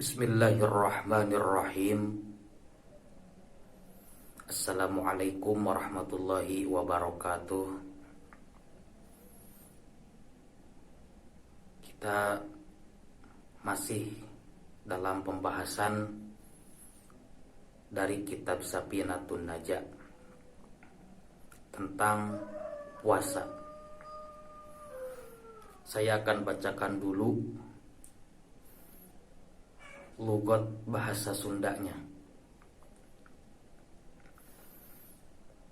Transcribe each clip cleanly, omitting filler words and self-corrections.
Bismillahirrahmanirrahim. Assalamualaikum warahmatullahi wabarakatuh. Kita masih dalam pembahasan dari kitab Safinatun Najah tentang puasa. Saya akan bacakan dulu lugat bahasa Sundanya.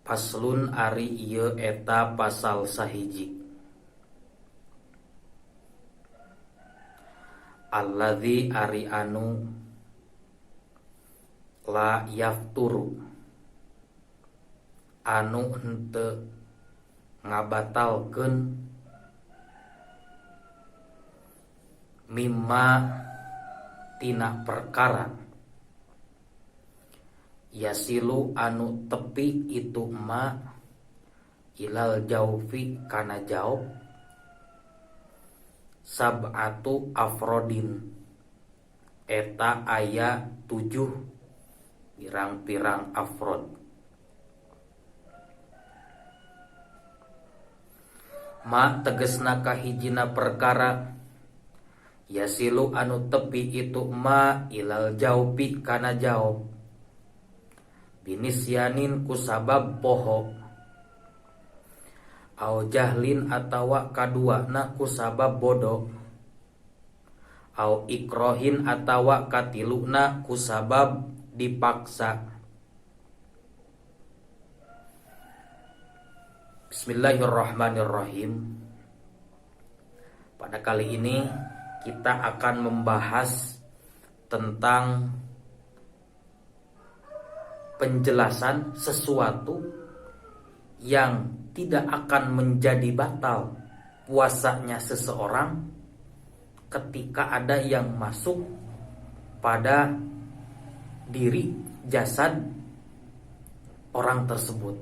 Paslun ari ieu eta pasal sahiji. Alladzi ari anu la yafturu, anu henteu ngabatalkeun mimma tina perkara yasilu anu tepi itu ma ilal jaufi kana jaub sab'atu afrodin eta aya 7 pirang-pirang afrod. Ma tegesna kahijina perkara yasilu anu tepi itu ma ilal jaupi kana jaub binisyanin kusabab poho au jahlin atawa kaduana kusabab bodoh au ikrohin atawa katiluna kusabab dipaksa. Bismillahirrahmanirrahim. Pada kali ini kita akan membahas tentang penjelasan sesuatu yang tidak akan menjadi batal puasanya seseorang ketika ada yang masuk pada diri jasad orang tersebut.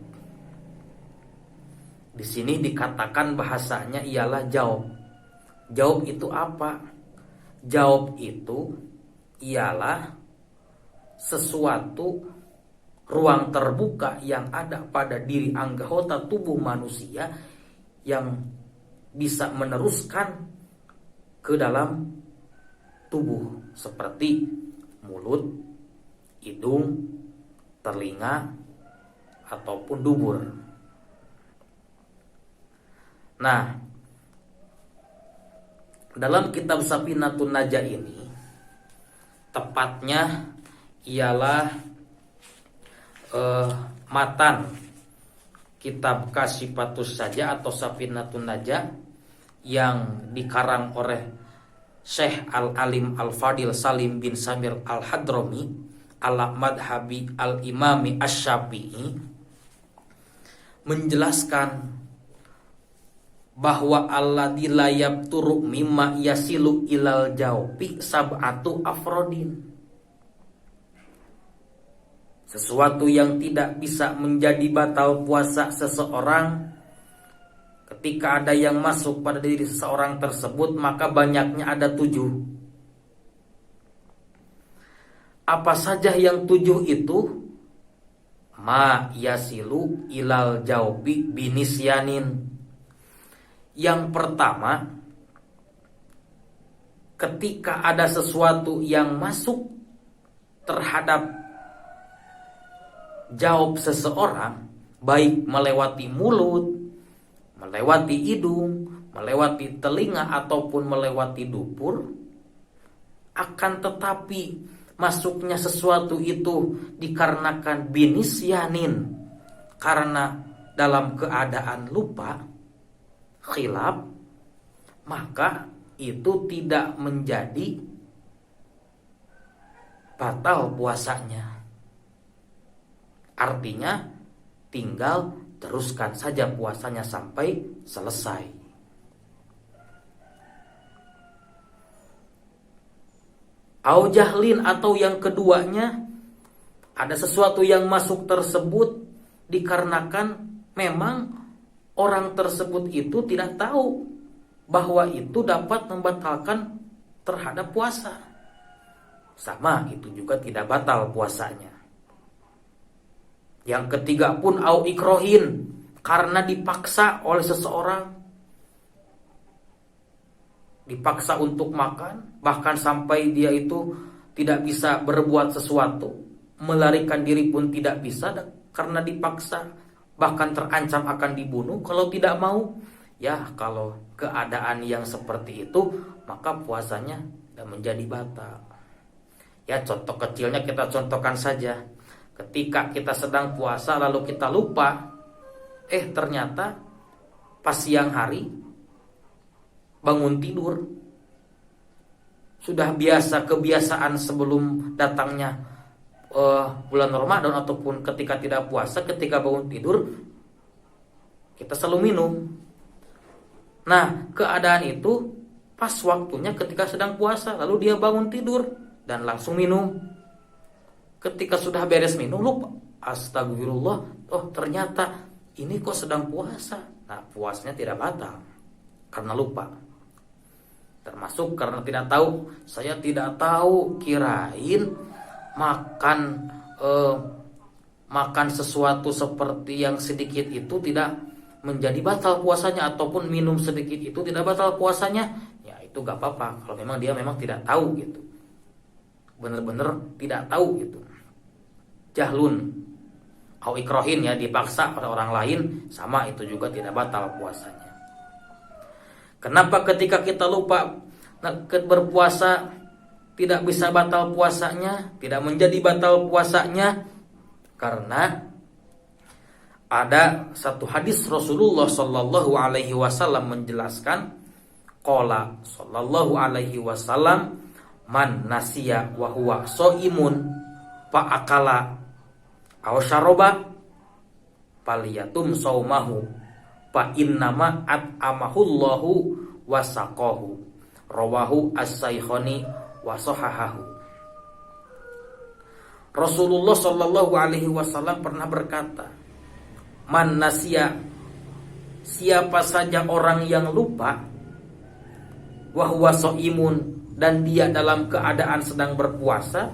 Di sini dikatakan bahasanya ialah jaub. Jaub itu apa? Jaub itu ialah sesuatu ruang terbuka yang ada pada diri anggota tubuh manusia yang bisa meneruskan ke dalam tubuh seperti mulut, hidung, telinga, ataupun dubur. Nah, dalam kitab Safinatun Najah ini tepatnya ialah matan kitab Kasyifatus Sajah atau Safinatun Najah yang dikarang oleh Syekh Al-Alim Al-Fadil Salim bin Samir Al-Hadrami ala madhabi Al-Imami Asy-Syafi'i menjelaskan bahwa alladzi la yabturu mimma yasilu ilal jaufi sab'atu afrodin, sesuatu yang tidak bisa menjadi batal puasa seseorang ketika ada yang masuk pada diri seseorang tersebut, maka banyaknya ada 7. Apa saja yang 7 itu? Ma yasilu ilal jaufi binisyanin. Yang pertama, ketika ada sesuatu yang masuk terhadap jaub seseorang, baik melewati mulut, melewati hidung, melewati telinga, ataupun melewati dubur, akan tetapi masuknya sesuatu itu dikarenakan binisyanin, karena dalam keadaan lupa, khilaf, maka itu tidak menjadi batal puasanya. Artinya tinggal teruskan saja puasanya sampai selesai. Au jahlin, atau yang keduanya, ada sesuatu yang masuk tersebut dikarenakan memang orang tersebut itu tidak tahu bahwa itu dapat membatalkan terhadap puasa. sama itu juga tidak batal puasanya. Yang ketiga pun au ikrohin, karena dipaksa oleh seseorang, dipaksa untuk makan, bahkan sampai dia itu tidak bisa berbuat sesuatu, melarikan diri pun tidak bisa karena dipaksa, bahkan terancam akan dibunuh kalau tidak mau. Ya, kalau keadaan yang seperti itu, maka puasanya menjadi batal. Ya, contoh kecilnya kita contohkan saja. Ketika kita sedang puasa lalu kita lupa, ternyata pas siang hari bangun tidur, sudah kebiasaan sebelum datangnya bulan Ramadan ataupun ketika tidak puasa, ketika bangun tidur kita selalu minum. Nah, keadaan itu pas waktunya ketika sedang puasa, lalu dia bangun tidur dan langsung minum. Ketika sudah beres minum, lupa, astagfirullah, ternyata ini kok sedang puasa. Nah, puasanya tidak batal karena lupa. Termasuk karena tidak tahu. Saya tidak tahu, kirain makan sesuatu seperti yang sedikit itu tidak menjadi batal puasanya, ataupun minum sedikit itu tidak batal puasanya. Ya, itu gak apa-apa kalau memang dia tidak tahu gitu, benar-benar tidak tahu gitu. Jahlun au ikrohin, ya, dipaksa oleh orang lain, sama itu juga tidak batal puasanya. Kenapa ketika kita lupa berpuasa tidak bisa batal puasanya, tidak menjadi batal puasanya? Karena ada satu hadis Rasulullah Shallallahu Alaihi Wasallam menjelaskan, qala Shallallahu Alaihi Wasallam, man nasiya wa huwa shaimun fa akala aw syaroba faliyatum saumahu fa innama at'amahullahu wasaqahu, rawahu as-Saikhani wa sahahahu. Rasulullah Shallallahu Alaihi Wasallam pernah berkata, man nasiya, siapa saja orang yang lupa, wa huwa shaimun, dan dia dalam keadaan sedang berpuasa,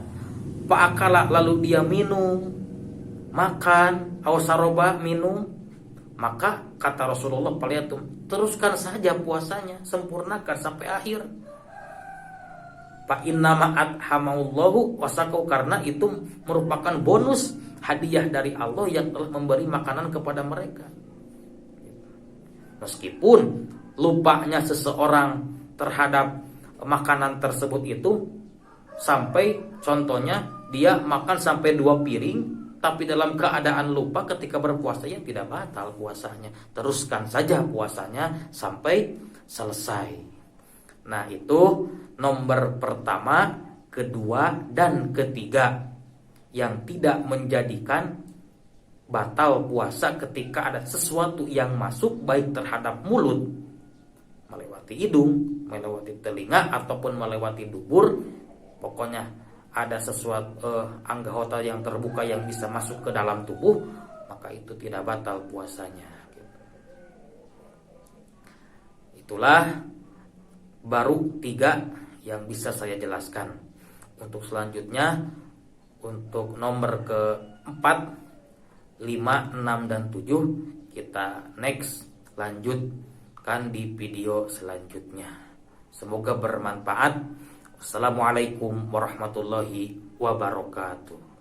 fa akala, lalu dia minum, makan, aw saroba, minum, maka kata Rasulullah, paliatum, teruskan saja puasanya, sempurnakan sampai akhir. Fa innama at'amahullahu wasaqau, karena itu merupakan bonus hadiah dari Allah yang telah memberi makanan kepada mereka. Meskipun lupanya seseorang terhadap makanan tersebut itu sampai, contohnya dia makan sampai 2 piring, tapi dalam keadaan lupa ketika berpuasa, ya tidak batal puasanya. Teruskan saja puasanya sampai selesai. Nah, itu nomor pertama, kedua, dan ketiga yang tidak menjadikan batal puasa ketika ada sesuatu yang masuk, baik terhadap mulut, melewati hidung, melewati telinga, ataupun melewati dubur. Pokoknya ada sesuatu anggota yang terbuka yang bisa masuk ke dalam tubuh, maka itu tidak batal puasanya. Itulah baru 3 yang bisa saya jelaskan. Untuk selanjutnya, untuk nomor ke-4, 5, 6, dan 7 kita next lanjutkan di video selanjutnya. Semoga bermanfaat. Wassalamualaikum warahmatullahi wabarakatuh.